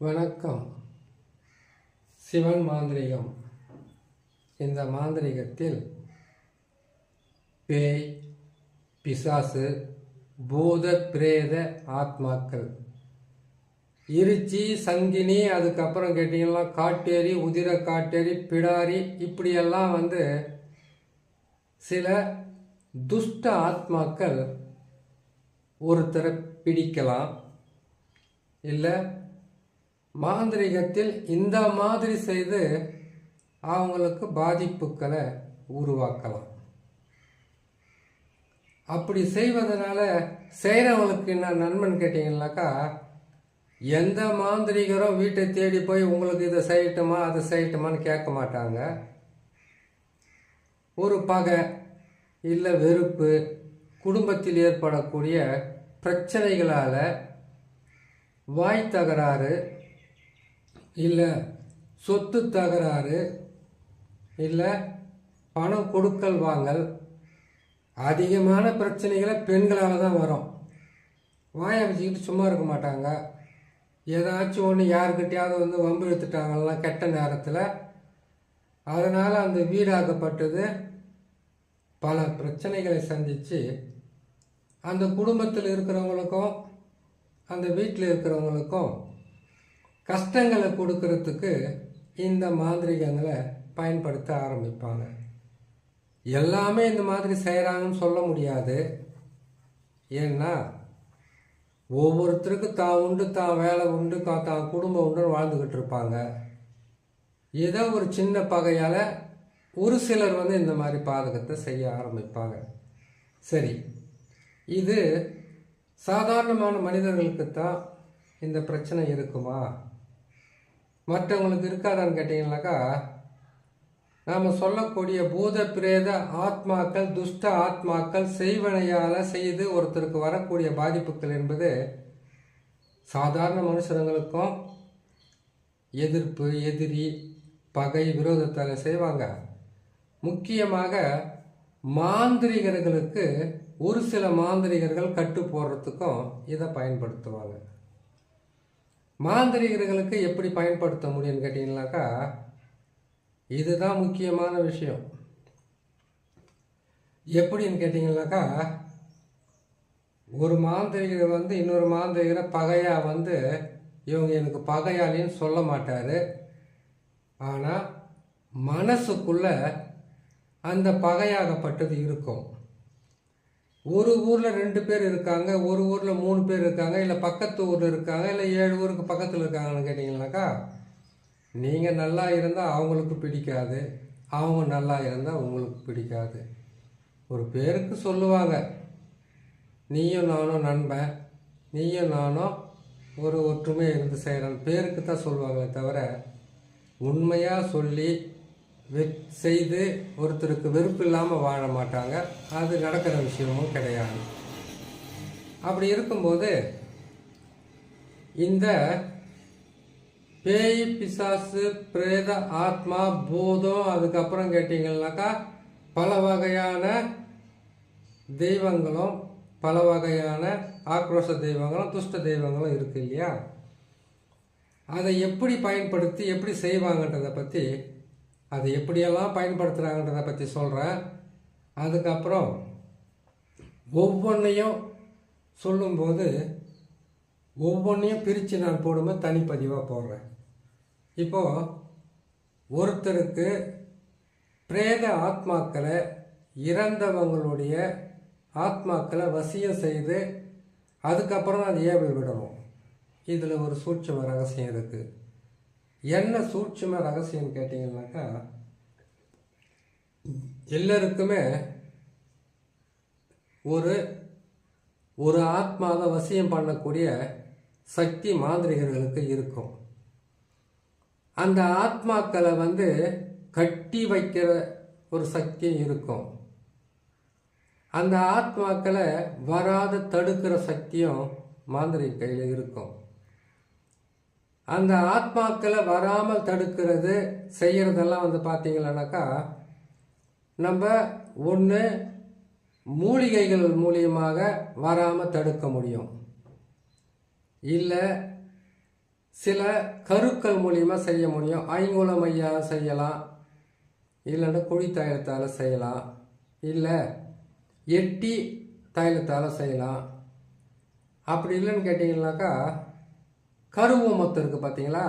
வணக்கம். சிவன் மாந்திரிகம். இந்த மாந்திரிகத்தில் பேய், பிசாசு, பூத பிரேத ஆத்மாக்கள், இருச்சி, சங்கினி, அதுக்கப்புறம் கேட்டிங்கன்னா காட்டேரி, உதிர காட்டேரி, பிடாரி, இப்படியெல்லாம் சில துஷ்ட ஆத்மாக்கள் ஒருத்தரை பிடிக்கலாம். இல்லை மாந்திரிகத்தில் இந்த மாதிரி செய்து அவங்களுக்கு பாதிப்புகளை உருவாக்கலாம். அப்படி செய்வதனால செய்கிறவங்களுக்கு என்ன நன்மைன்னு கேட்டிங்கன்னாக்கா, எந்த மாந்திரிகரும் வீட்டை தேடி போய் உங்களுக்கு இதை செய்யட்டுமா அதை செய்யட்டுமான்னு கேட்க மாட்டாங்க. ஒரு பகை இல்லை வெறுப்பு, குடும்பத்தில் ஏற்படக்கூடிய பிரச்சனைகளால் வாய் தகராறு, இல்லை சொத்து தகராறு, இல்லை பணம் கொடுக்கல் வாங்கல், அதிகமான பிரச்சனைகளை பெண்களால் தான் வரும். வாயை வச்சுக்கிட்டு சும்மா இருக்க மாட்டாங்க. ஏதாச்சும் ஒன்று யாருக்கிட்டையாவது வம்பு எடுத்துட்டாங்கன்னா கெட்ட நேரத்தில், அதனால் அந்த வீடாக்கப்பட்டது பல பிரச்சனைகளை சந்தித்து அந்த குடும்பத்தில் இருக்கிறவங்களுக்கும் அந்த வீட்டில் இருக்கிறவங்களுக்கும் கஷ்டங்களை கொடுக்கறதுக்கு இந்த மாந்திரிகங்களை பயன்படுத்த ஆரம்பிப்பாங்க. எல்லாமே இந்த மாதிரி செய்கிறாங்கன்னு சொல்ல முடியாது. ஏன்னா ஒவ்வொருத்தருக்கும் தான் உண்டு, தான் வேலை உண்டு, தான் குடும்பம் உண்டுன்னு வாழ்ந்துக்கிட்டு இருப்பாங்க. ஏதோ ஒரு சின்ன பகையால் ஒரு சிலர் இந்த மாதிரி பாதகத்தை செய்ய ஆரம்பிப்பாங்க. சரி, இது சாதாரணமான மனிதர்களுக்கு தான் இந்த பிரச்சனை இருக்குமா, மற்றவங்களுக்கு இருக்காதான்னு கேட்டிங்கனாக்கா, நாம் சொல்லக்கூடிய பூத பிரேத ஆத்மாக்கள், துஷ்ட ஆத்மாக்கள் செய்வனையால் செய்து ஒருத்தருக்கு வரக்கூடிய பாதிப்புகள் என்பது சாதாரண மனுஷங்களுக்கும் எதிர்ப்பு, எதிரி, பகை, விரோதத்தால் செய்வாங்க. முக்கியமாக மாந்திரிகர்களுக்கு ஒரு சில மாந்திரிகர்கள் கட்டு போடுறதுக்கும் இதை பயன்படுத்துவாங்க. மாந்திரிகர்களுக்கு எப்படி பயன்படுத்த முடியும்னு கேட்டிங்கனாக்கா, இதுதான் முக்கியமான விஷயம். எப்படின்னு கேட்டிங்கனாக்கா, ஒரு மாந்திரிகர் இன்னொரு மாந்திரிகரை பகையாக இவங்க எனக்கு பகையாளின்னு சொல்ல மாட்டார். ஆனால் மனசுக்குள்ள அந்த பகையாகப்பட்டது இருக்கும். ஒரு ஊரில் 2 பேர் இருக்காங்க, ஒரு ஊரில் 3 பேர் இருக்காங்க, இல்லை பக்கத்து ஊரில் இருக்காங்க, இல்லை 7 ஊருக்கு பக்கத்தில் இருக்காங்கன்னு கேட்டிங்கனாக்கா, நீங்கள் நல்லா இருந்தால் அவங்களுக்கு பிடிக்காது, அவங்க நல்லா இருந்தால் உங்களுக்கு பிடிக்காது. ஒரு பேருக்கு சொல்லுவாங்க, நீயும் நானும் நண்பன், நீயும் நானும் ஒரு ஒற்றுமை இருந்து செய்கிறோம், பேருக்கு தான் சொல்லுவாங்களே தவிர உண்மையாக சொல்லி செய்து ஒருத்தருக்கு வெறுப்பு இல்லாமல் வாழ மாட்டாங்க. அது நடக்கிற விஷயமும் கிடையாது. அப்படி இருக்கும்போது இந்த பேய், பிசாசு, பிரேத ஆத்மா, பூதம், அதுக்கப்புறம் கேட்டிங்கன்னாக்கா பல வகையான தெய்வங்களும், பல வகையான ஆக்ரோஷ தெய்வங்களும், துஷ்ட தெய்வங்களும் இருக்கு இல்லையா? அதை எப்படி பயன்படுத்தி எப்படி செய்வாங்கன்றதை பற்றி, அதை எப்படியெல்லாம் பயன்படுத்துகிறாங்கன்றதை பற்றி சொல்கிறேன். அதுக்கப்புறம் ஒவ்வொன்றையும் சொல்லும்போது ஒவ்வொன்றையும் பிரித்து நான் போடும்போது தனிப்பதிவாக போடுறேன். இப்போது ஒருத்தருக்கு பிரேத ஆத்மாக்களை, இறந்தவங்களுடைய ஆத்மாக்களை வசியம் செய்து அதுக்கப்புறம் அது ஏவல் விடணும். இதில் ஒரு சூட்சும ரகசியம் இருக்குது. என்ன சூட்சும ரகசியம் கேட்டிங்கன்னாக்கா, எல்லாருக்குமே ஒரு ஆத்மாவை வசியம் பண்ணக்கூடிய சக்தி மாந்திரிகர்களுக்கு இருக்கும். அந்த ஆத்மாக்களை கட்டி வைக்கிற ஒரு சக்தி இருக்கும். அந்த ஆத்மாக்களை வராத தடுக்கிற சக்தியும் மாந்திரிக கையில் இருக்கும். அந்த ஆத்மாக்களை வராமல் தடுக்கிறது செய்கிறதெல்லாம் பார்த்தீங்கன்னாக்கா, நம்ம ஒன்று மூலிகைகள் மூலியமாக வராமல் தடுக்க முடியும், இல்லை சில கருக்கள் மூலியமாக செய்ய முடியும். ஐங்குல மையால் செய்யலாம், இல்லைன்னா குழி தைலத்தால் செய்யலாம், இல்லை எட்டி தைலத்தால் செய்யலாம். அப்படி இல்லைன்னு கேட்டிங்கன்னாக்கா கருவூமத்தம் இருக்குது பார்த்தீங்களா,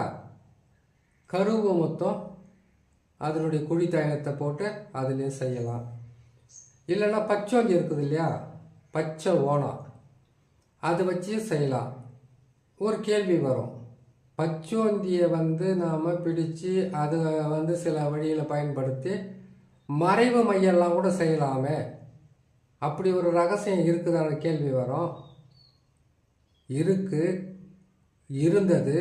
கருவூமத்தம் அதனுடைய குழி தைலத்தை போட்டு அதுலேயும் செய்யலாம். இல்லைன்னா பச்சோந்தி இருக்குது இல்லையா, பச்சை ஓணம், அதை வச்சு செய்யலாம். ஒரு கேள்வி வரும், பச்சோந்தியை நாம் பிடிச்சு அதை சில வழியில் பயன்படுத்தி மறைவு மையெல்லாம் கூட செய்யலாமே, அப்படி ஒரு ரகசியம் இருக்குதான கேள்வி வரும். இருந்தது,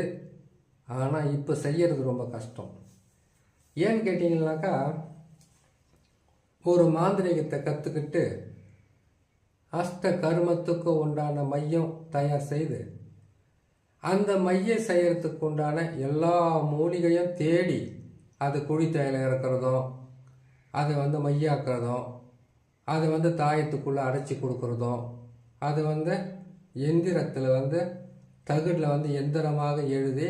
ஆனால் இப்போ செய்யறது ரொம்ப கஷ்டம். ஏன்னு கேட்டிங்கன்னாக்கா ஒரு மாந்திரிகத்தை கற்றுக்கிட்டு அஷ்ட கர்மத்துக்கு உண்டான மையம் தயார் செய்து அந்த மையம் செய்யறதுக்கு உண்டான எல்லா மூலிகையும் தேடி அது குழி தைலம் இறக்குறதும், அதை மையாக்குறதும், அதை தாயத்துக்குள்ளே அடைச்சி கொடுக்குறதும், அது எந்திரத்தில் தகுடில் எந்திரமாக எழுதி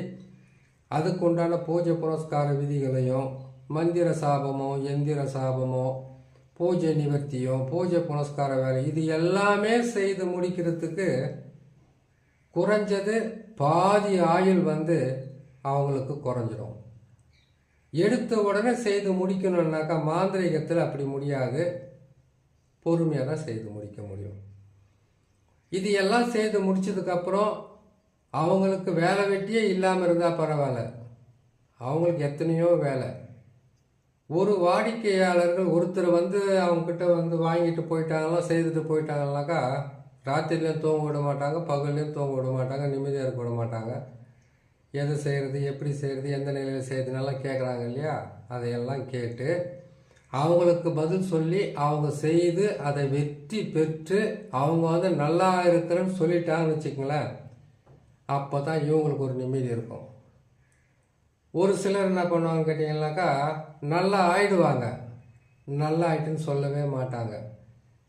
அதுக்கு உண்டான பூஜை புரஸ்கார விதிகளையும் மந்திர சாபமோ எந்திர சாபமோ பூஜை நிவர்த்தியோ பூஜை புனஸ்கார வேலை இது எல்லாமே செய்து முடிக்கிறதுக்கு குறைஞ்சது பாதி ஆயுள் அவங்களுக்கு குறைஞ்சிடும். எடுத்த உடனே செய்து முடிக்கணும்னாக்கா மாந்திரிகத்தில் அப்படி முடியாது, பொறுமையாக தான் செய்து முடிக்க முடியும். இது எல்லாம் செய்து முடிச்சதுக்கப்புறம் அவங்களுக்கு வேலை வெட்டியே இல்லாமல் இருந்தால் பரவாயில்ல, அவங்களுக்கு எத்தனையோ வேலை. ஒரு வாடிக்கையாளர்கள் ஒருத்தர் அவங்கக்கிட்ட வாங்கிட்டு போயிட்டாங்களா செய்துட்டு போயிட்டாங்கனாக்கா ராத்திரிலையும் தூங்க விட மாட்டாங்க, பகல்லையும் தூங்க விட மாட்டாங்க, நிம்மதியாக இருக்க விட மாட்டாங்க. எதை செய்கிறது, எப்படி செய்கிறது, எந்த நிலையில் செய்கிறதுனாலாம் கேட்குறாங்க இல்லையா, அதையெல்லாம் கேட்டு அவங்களுக்கு பதில் சொல்லி அவங்க செய்து அதை வெற்றி பெற்று அவங்க நல்லா இருக்கிறேன்னு சொல்லிட்டாங்கன்னு வச்சுக்கங்களேன், அப்போ தான் இவங்களுக்கு ஒரு நிம்மதி இருக்கும். ஒரு சிலர் என்ன பண்ணுவாங்கன்னு கேட்டிங்கன்னாக்கா நல்லா ஆயிடுவாங்க, நல்லா ஆயிட்டுன்னு சொல்லவே மாட்டாங்க.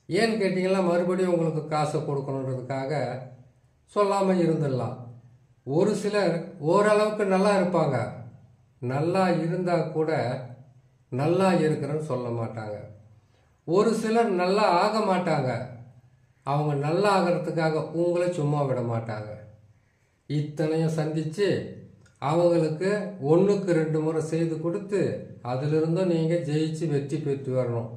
ஏன்னு கேட்டிங்கன்னா மறுபடியும் உங்களுக்கு காசை கொடுக்கணுன்றதுக்காக சொல்லாமல் இருந்துடலாம். ஒரு சிலர் ஓரளவுக்கு நல்லா இருப்பாங்க, நல்லா இருந்தால் கூட நல்லா இருக்கிறேன்னு சொல்ல மாட்டாங்க. ஒரு சிலர் நல்லா ஆக மாட்டாங்க, அவங்க நல்லா ஆகிறதுக்காக உங்களை சும்மா விட மாட்டாங்க. இத்தனையும் சந்தித்து அவங்களுக்கு 1க்கு 2 முறை செய்து கொடுத்து அதிலிருந்தும் நீங்கள் ஜெயிச்சு வெற்றி பெற்று வரணும்.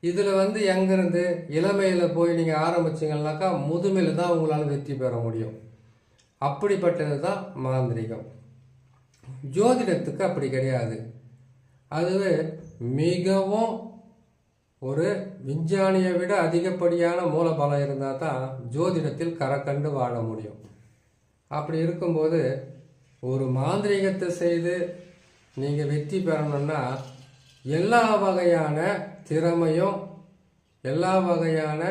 இதில் எங்கேருந்து இளமையில் போய் நீங்கள் ஆரம்பிச்சிங்கன்னாக்கா முதுமையில் தான் உங்களால் வெற்றி பெற முடியும். அப்படிப்பட்டது தான் மாந்திரிகம். ஜோதிடத்துக்கு அப்படி கிடையாது. அதுவே மிகவும் ஒரு விஞ்ஞானியை விட அதிகப்படியான மூலபலம் இருந்தால் தான் ஜோதிடத்தில் கரக்கண்டு வாழ முடியும். அப்படி இருக்கும்போது ஒரு மாந்திரிகத்தை செய்து நீங்கள் வெற்றி பெறணும்னா எல்லா வகையான திறமையும் எல்லா வகையான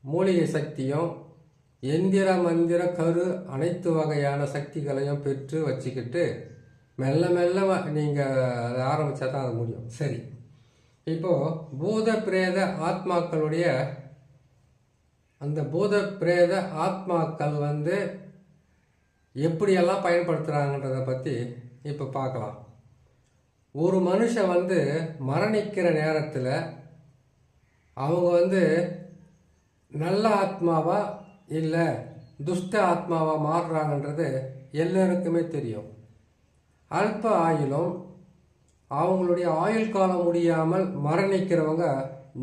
மூலிகை சக்தியும் எந்திர மந்திர கரு அனைத்து வகையான சக்திகளையும் பெற்று வச்சுக்கிட்டு மெல்ல மெல்ல நீங்கள் அதை ஆரம்பித்தா தான் அது முடியும். சரி, இப்போது பூத பிரேத ஆத்மாக்களுடைய அந்த பூத பிரேத ஆத்மாக்கள் எப்படியெல்லாம் பயன்படுத்துகிறாங்கன்றதை பற்றி இப்போ பார்க்கலாம். ஒரு மனுஷன் மரணிக்கிற நேரத்தில் அவங்க நல்ல ஆத்மாவா இல்லை துஷ்ட ஆத்மாவா மாறுறாங்கன்றது எல்லோருக்குமே தெரியும். அல்ப ஆயுளும் அவங்களுடைய ஆயுள் காலம் முடியாமல் மரணிக்கிறவங்க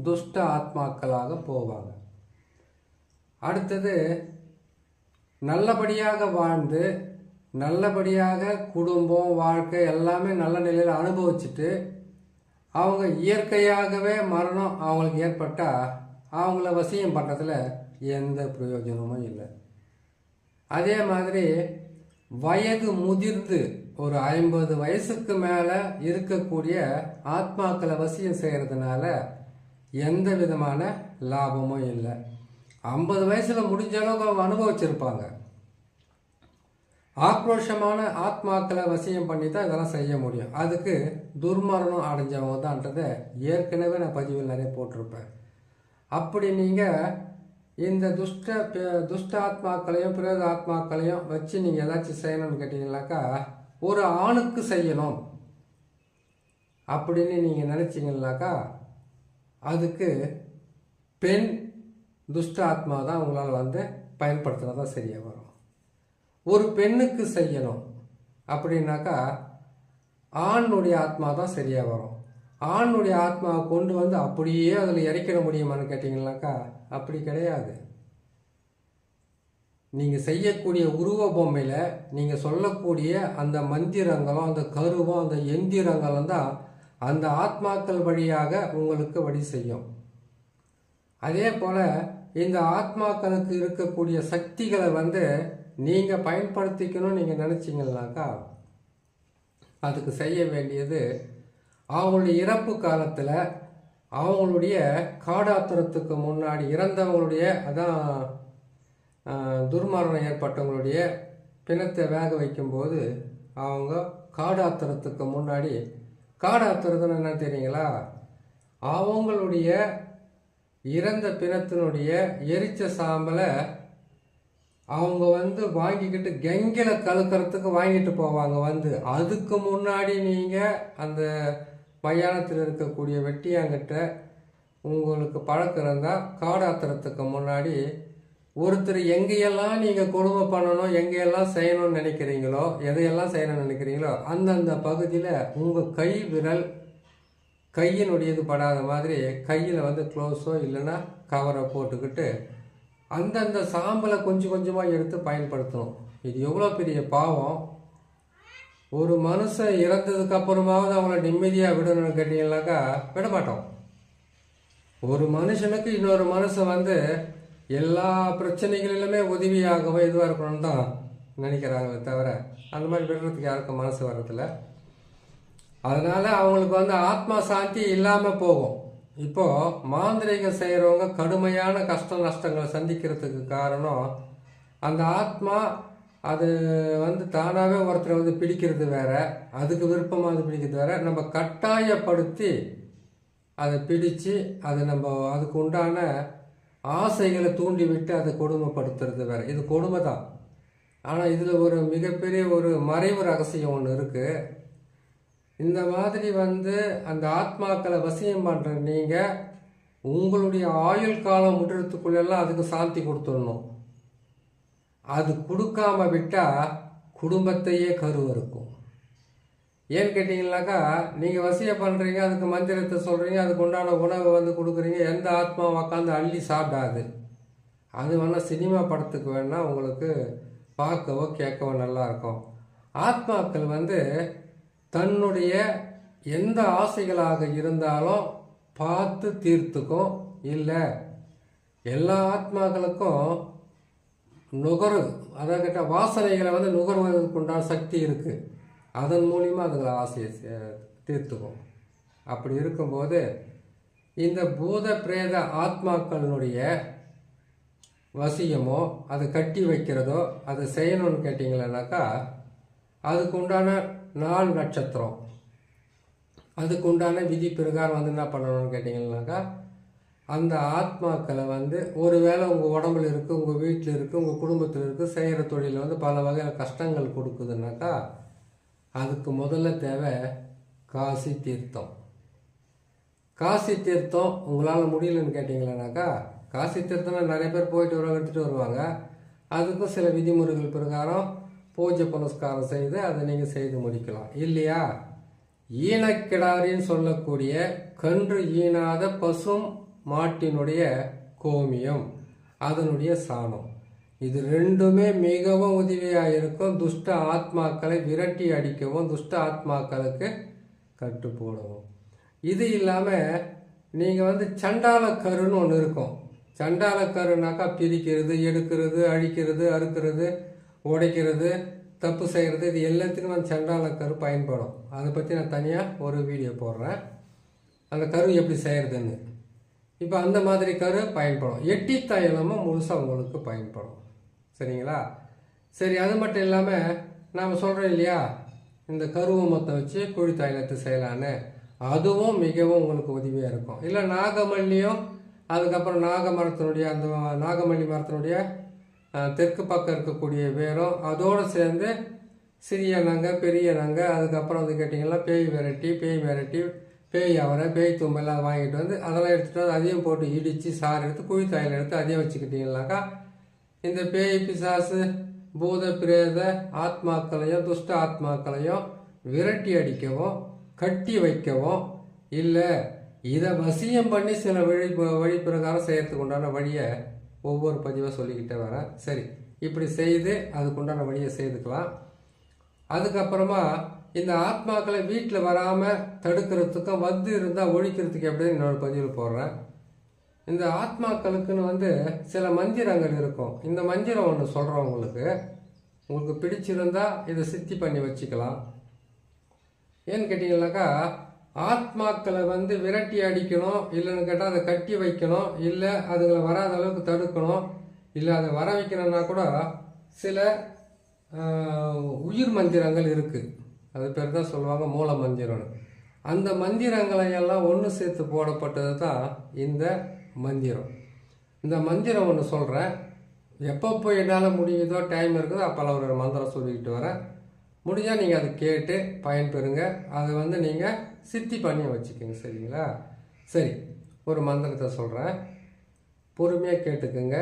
துஷ்ட ஆத்மாக்களாக போவாங்க. அடுத்தது நல்லபடியாக வாழ்ந்து நல்லபடியாக குடும்பம் வாழ்க்கை எல்லாமே நல்ல நிலையில் அனுபவிச்சுட்டு அவங்க இயற்கையாகவே மரணம் அவங்களுக்கு ஏற்பட்டால் அவங்கள வசியம் பண்ணுறதுல எந்த பிரயோஜனமும் இல்லை. அதே மாதிரி வயது முதிர்ந்து ஒரு 50 வயசுக்கு மேலே இருக்கக்கூடிய ஆத்மாக்களை வசியம் செய்கிறதுனால எந்த விதமான லாபமும் இல்லை. 50 வயசில் முடிஞ்ச அளவுக்கு அவங்க அனுபவிச்சிருப்பாங்க. ஆக்ரோஷமான ஆத்மாக்களை வசியம் பண்ணி தான் இதெல்லாம் செய்ய முடியும். அதுக்கு துர்மரணம் அடைஞ்சவங்க தான்ன்றதை ஏற்கனவே நான் பதிவில் நிறைய போட்டிருப்பேன். அப்படி நீங்கள் இந்த துஷ்ட ஆத்மாக்களையும் பிரேத ஆத்மாக்களையும் வச்சு நீங்கள் ஏதாச்சும் செய்யணும்னு கேட்டிங்கனாக்கா ஒரு ஆணுக்கு செய்யணும் அப்படின்னு நீங்கள் நினச்சிங்கனாக்கா அதுக்கு பெண் துஷ்ட ஆத்மா தான் உங்களால் வந்து பயன்படுத்தினா தான் சரியாக வரும். ஒரு பெண்ணுக்கு செய்யணும் அப்படின்னாக்கா ஆணுடைய ஆத்மா தான் சரியாக வரும். ஆணுடைய ஆத்மாவை கொண்டு வந்து அப்படியே அதில் இறக்கிட முடியுமான்னு கேட்டிங்கனாக்கா அப்படி கிடையாது. நீங்கள் செய்யக்கூடிய உருவ பொம்மையில் நீங்கள் சொல்லக்கூடிய அந்த மந்திரங்களும் அந்த கருவும் அந்த எந்திரங்களும் தான் அந்த ஆத்மாக்கள் வழியாக உங்களுக்கு வழி செய்யும். அதே போல் இந்த ஆத்மாக்களுக்கு இருக்கக்கூடிய சக்திகளை வந்து நீங்கள் பயன்படுத்திக்கணும்னு நீங்கள் நினச்சிங்கனாக்கா அதுக்கு செய்ய வேண்டியது அவங்களுடைய இறப்பு காலத்தில் அவங்களுடைய காடாத்திரத்துக்கு முன்னாடி இறந்தவங்களுடைய அதான் துர்மரணம் ஏற்பட்டவங்களுடைய பிணத்தை வேக வைக்கும்போது அவங்க காடாத்திரத்துக்கு முன்னாடி காடாத்திரத்துன்னு என்ன தெரியுங்களா, அவங்களுடைய இறந்த பிணத்தினுடைய எரிச்ச சாம்பலை அவங்க வந்து வாங்கிக்கிட்டு கெங்கில கலக்கிறதுக்கு வாங்கிட்டு போவாங்க. வந்து அதுக்கு முன்னாடி நீங்கள் அந்த மயானத்தில் இருக்கக்கூடிய வெட்டியாங்கிட்ட உங்களுக்கு பழக்கம் இருந்தால் காடாத்திரத்துக்கு முன்னாடி ஒருத்தர் எங்கேயெல்லாம் நீங்கள் கொடுமை பண்ணணும் எங்கேயெல்லாம் செய்யணும்னு நினைக்கிறீங்களோ எதையெல்லாம் செய்யணும்னு நினைக்கிறீங்களோ அந்தந்த பகுதியில் உங்கள் கை விரல் கையினுடையது படாத மாதிரி கையில் வந்து க்ளோஸோ இல்லைன்னா கவரை போட்டுக்கிட்டு அந்தந்த சாம்பலை கொஞ்சம் கொஞ்சமாக எடுத்து பயன்படுத்தணும். இது எவ்வளோ பெரிய பாவம். ஒரு மனுஷன் இறந்ததுக்கு அப்புறமாவது அவங்கள நிம்மதியாக விடணும்னு கேட்டீங்கன்னாக்கா விட மாட்டோம். ஒரு மனுஷனுக்கு இன்னொரு மனுஷன் வந்து எல்லா பிரச்சனைகளிலுமே உதவியாகவோ இதுவாக இருக்கணும்னு தான் நினைக்கிறாங்களே தவிர அந்த மாதிரி விடுறதுக்கு யாருக்கும் மனசு வர்றதில்ல. அதனால் அவங்களுக்கு வந்து ஆத்மா சாந்தி இல்லாமல் போகும். இப்போது மாந்திரிகம் செய்கிறவங்க கடுமையான கஷ்ட நஷ்டங்களை சந்திக்கிறதுக்கு காரணம் அந்த ஆத்மா அது வந்து தானாகவே ஒருத்தரை வந்து பிடிக்கிறது வேற, அதுக்கு விருப்பமாக அது பிடிக்கிறது வேற, நம்ம கட்டாயப்படுத்தி அதை பிடிச்சு அதை நம்ம அதுக்கு உண்டான ஆசைகளை தூண்டி விட்டு அதை கொடுமைப்படுத்துறது வேற. இது கொடுமை தான். ஆனால் இதில் ஒரு மிகப்பெரிய ஒரு மறைவு ரகசியம் ஒன்று இருக்குது. இந்த மாதிரி வந்து அந்த ஆத்மாக்களை வசியம் பண்ணுற நீங்கள் உங்களுடைய ஆயுள் காலம் முடுறதுக்குள்ளெல்லாம் அதுக்கு சாந்தி கொடுத்துடணும். அது கொடுக்காம விட்டால் குடும்பத்தையே கருவறுக்கும். ஏன்னு கேட்டிங்கனாக்கா நீங்கள் வசியம் பண்ணுறீங்க, அதுக்கு மந்திரத்தை சொல்கிறீங்க, அதுக்கு உண்டான உணவை வந்து கொடுக்குறீங்க, எந்த ஆத்மா உக்காந்து அள்ளி சாப்பிடாது. அது வேணால் சினிமா படத்துக்கு வேணால் உங்களுக்கு பார்க்கவோ கேட்கவோ நல்லாயிருக்கும். ஆத்மாக்கள் வந்து தன்னுடைய எந்த ஆசைகளாக இருந்தாலும் பார்த்து தீர்த்துக்கும். இல்லை எல்லா ஆத்மாக்களுக்கும் நுகர்வு அதை கேட்டால் வாசனைகளை வந்து நுகர்வதற்கு உண்டான சக்தி இருக்குது. அதன் மூலிமா அதுங்களை ஆசையை தீர்த்துக்கும். அப்படி இருக்கும்போது இந்த பூத பிரேத ஆத்மாக்களினுடைய வசியமோ அதை கட்டி வைக்கிறதோ அதை செய்யணும்னு கேட்டிங்களேனாக்கா அதுக்கு உண்டான நாள் நட்சத்திரம் அதுக்கு உண்டான விதி பிரகாரம் வந்து என்ன பண்ணணும்னு கேட்டிங்கன்னாக்கா அந்த ஆத்மாக்களை வந்து ஒருவேளை உங்கள் உடம்புல இருக்குது, உங்கள் வீட்டில் இருக்குது, உங்கள் குடும்பத்தில் இருக்குது, செய்கிற தொழிலில் வந்து பல வகையில் கஷ்டங்கள் கொடுக்குதுன்னாக்கா அதுக்கு முதல்ல தேவை காசி தீர்த்தம். காசி தீர்த்தம் உங்களால் முடியலன்னு கேட்டிங்களேனாக்கா காசி தீர்த்தம்னா நிறைய பேர் போயிட்டு எடுத்துகிட்டு வருவாங்க. அதுக்கும் சில விதிமுறைகள் பிரகாரம் பூஜை புனஸ்காரம் செய்து அதை நீங்கள் செய்து முடிக்கலாம். இல்லையா ஈனக்கிடாரின்னு சொல்லக்கூடிய கன்று ஈனாத பசும் மாட்டினுடைய கோமியம் அதனுடைய சாணம் இது ரெண்டுமே மிகவும் உதவியாக இருக்கும். துஷ்ட ஆத்மாக்களை விரட்டி அடிக்கவும் துஷ்ட ஆத்மாக்களுக்கு கட்டு போடவும். இது இல்லாமல் நீங்கள் வந்து சண்டால கருன்னு ஒன்று இருக்கும். சண்டால கருனாக்கா பிரிக்கிறது, எடுக்கிறது, அழிக்கிறது, அறுக்கிறது, உடைக்கிறது, தப்பு செய்கிறது, இது எல்லாத்துக்கும் அந்த சண்டால கரு பயன்படும். அதை பற்றி நான் தனியாக ஒரு வீடியோ போடுறேன், அந்த கரு எப்படி செய்கிறதுன்னு. இப்போ அந்த மாதிரி கரு பயன்படும். எட்டி தைலமும் முழுசாக உங்களுக்கு பயன்படும். சரிங்களா? சரி, அது மட்டும் இல்லாமல் நாம் சொல்கிறோம் இல்லையா இந்த கருவமத்தை வச்சு குழி தைலத்தை செய்யலான்னு, அதுவும் மிகவும் உங்களுக்கு உதவியாக இருக்கும். இல்லை நாகமல்லியும் அதுக்கப்புறம் அந்த நாகமல்லி மரத்தினுடைய தெற்கு பக்கம் இருக்கக்கூடிய வேரும் அதோடு சேர்ந்து சிறிய நங்கை பெரிய நங்கை, அதுக்கப்புறம் வந்து கேட்டிங்கன்னா பேய் மிரட்டி பேய் அவரை பேய் தும்பெல்லாம் வாங்கிட்டு வந்து அதெல்லாம் எடுத்துகிட்டு வந்து அதையும் போட்டு இடித்து சாறு எடுத்து குழி தாயில் எடுத்து அதையும் வச்சுக்கிட்டீங்கன்னாக்கா இந்த பேய் பிசாசு பூத பிரேத ஆத்மாக்களையும் துஷ்ட ஆத்மாக்களையும் விரட்டி அடிக்கவும் கட்டி வைக்கவும் இல்லை இதை வசியம் பண்ணி சில வழி பிரகாரம் செய்யறதுக்கு உண்டான வழியை ஒவ்வொரு பதிவாக சொல்லிக்கிட்டே வரேன். சரி, இப்படி செய்து அதுக்குண்டான வழியை செய்துக்கலாம். அதுக்கப்புறமா இந்த ஆத்மாக்களை வீட்டில் வராமல் தடுக்கிறதுக்கும் வந்து இருந்தால் ஒழிக்கிறதுக்கு எப்படின்னு இன்னொரு பதிவில் போடுறேன். இந்த ஆத்மாக்களுக்குன்னு வந்து சில மந்திரங்கள் இருக்கும். இந்த மந்திரம் ஒன்று சொல்கிறேன் உங்களுக்கு பிடிச்சிருந்தா இதை சித்தி பண்ணி வச்சுக்கலாம். ஏன்னு கேட்டிங்கன்னாக்கா ஆத்மாக்களை வந்து விரட்டி அடிக்கணும், இல்லைன்னு கேட்டால் அதை கட்டி வைக்கணும், இல்லை அதுங்களை வராத அளவுக்கு தடுக்கணும், இல்லை அதை வர வைக்கணும்னா கூட சில உயிர் மந்திரங்கள் இருக்குது. அது பேர் தான் சொல்லுவாங்க மூல மந்திரம்னு. அந்த மந்திரங்களை எல்லாம் ஒன்று சேர்த்து போடப்பட்டது தான் இந்த மந்திரம். இந்த மந்திரம் ஒன்று சொல்கிறேன். எப்பப்போ என்னால் முடியுதோ டைம் இருக்குதோ அப்போல்லாம் ஒரு மந்திரம் சொல்லிக்கிட்டு வரேன். முடிஞ்சால் நீங்கள் அதை கேட்டு பயன்பெறுங்க. அதை வந்து நீங்கள் சித்தி பண்ணி வச்சுக்கோங்க. சரிங்களா? சரி, ஒரு மந்திரத்தை சொல்கிறேன், பொறுமையாக கேட்டுக்குங்க.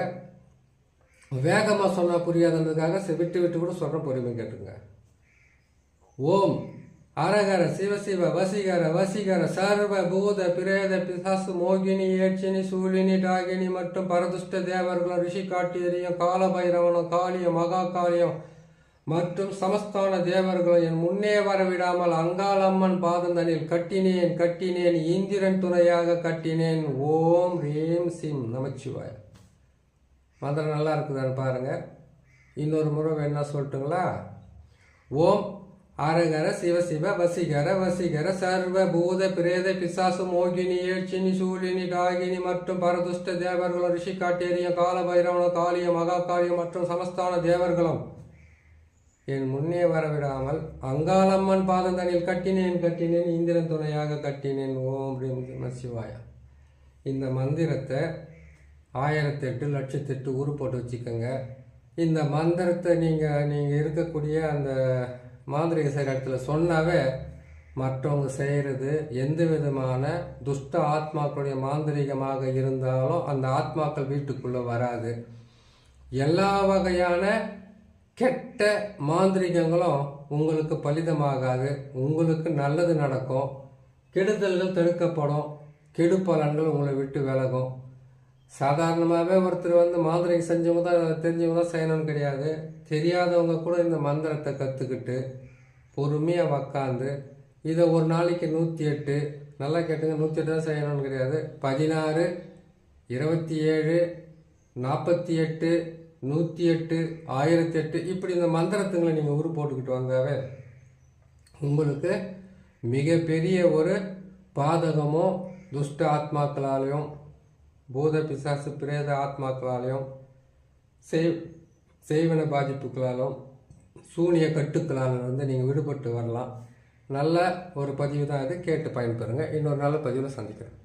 வேகமாக சொன்னால் புரியாததுக்காக விட்டு விட்டு கூட சொல்கிறேன், பொறுமையாக கேட்டுங்க. ஓம் அரகர சிவசிவ வசீகர வசீகர சர்வ பூத பிரேத பிசாசு மோகினி ஏட்சினி சூழினி டாகினி மற்றும் பரதுஷ்ட தேவர்களும் ரிஷி காட்டியரியும் காலபைரவனும் காளியும் மகா காளியும் மற்றும் சமஸ்தான தேவர்களும் என் முன்னே வரவிடாமல் அங்காளம்மன் பாதந்தனில் கட்டினேன் இந்திரன் துணையாக கட்டினேன். ஓம் ரீம் சிம் நமச்சிவாய. மந்திரம் நல்லா இருக்குதான்னு பாருங்க. இன்னொரு முறை வேணா சொல்லட்டுங்களா? ஓம் அரகர சிவசிவ வசீகர வசீகர சர்வ பூத பிரேத பிசாசு மோகினி ஏட்சினி சூழினி டாகினி மற்றும் பரதுஷ்ட தேவர்களும் ரிஷி காட்டேரியும் காலபைரவனும் காளியும் மகா காளியும் மற்றும் சமஸ்தான தேவர்களும் என் முன்னே வரவிடாமல் அங்காளம்மன் பாதந்தனில் கட்டினேன் இந்திரன் துணையாக கட்டினேன். ஓம் ரீம் நம சிவாய. இந்த மந்திரத்தை 1008 லட்சத்தெட்டு ஊரு போட்டு வச்சுக்கோங்க. இந்த மந்திரத்தை நீங்கள் இருக்கக்கூடிய அந்த மாந்திரிக செய்கிற இடத்துல சொன்னாவே மற்றவங்க செய்கிறது எந்த விதமான துஷ்ட ஆத்மாக்களுடைய மாந்திரிகமாக இருந்தாலும் அந்த ஆத்மாக்கள் வீட்டுக்குள்ளே வராது. எல்லா வகையான கெட்ட மாந்திரிகங்களும் உங்களுக்கு பலிதமாகாது. உங்களுக்கு நல்லது நடக்கும், கெடுதல்கள் தடுக்கப்படும், கெடு பலன்கள் உங்களை விட்டு விலகும். சாதாரணமாகவே ஒருத்தர் வந்து மாந்திரிகம் செஞ்சவங்க தான் தெரிஞ்சவங்க தான் செய்யணும்னு கிடையாது. தெரியாதவங்க கூட இந்த மந்திரத்தை கற்றுக்கிட்டு பொறுமையாக உக்காந்து இதை ஒரு நாளைக்கு 108 நல்லா கேட்டுங்க, 108 தான் செய்யணும்னு கிடையாது. 16, 27, 48, 108, 1008 இப்படி இந்த மந்திரத்துங்களை நீங்கள் உரு போட்டுக்கிட்டு வந்தாவே உங்களுக்கு மிகப்பெரிய ஒரு பாதகமோ துஷ்ட ஆத்மாக்களாலையும் பூத பிசாசு பிரேத ஆத்மாக்களாலையும் செய்வன பாதிப்புகளாலும் சூனிய கட்டுக்களாலும் வந்து நீங்கள் விடுபட்டு வரலாம். நல்ல ஒரு பதிவு தான் இது. கேட்டு பயன்பெறுங்க. இன்னொரு நல்ல பதிவில் சந்திக்கிறேன்.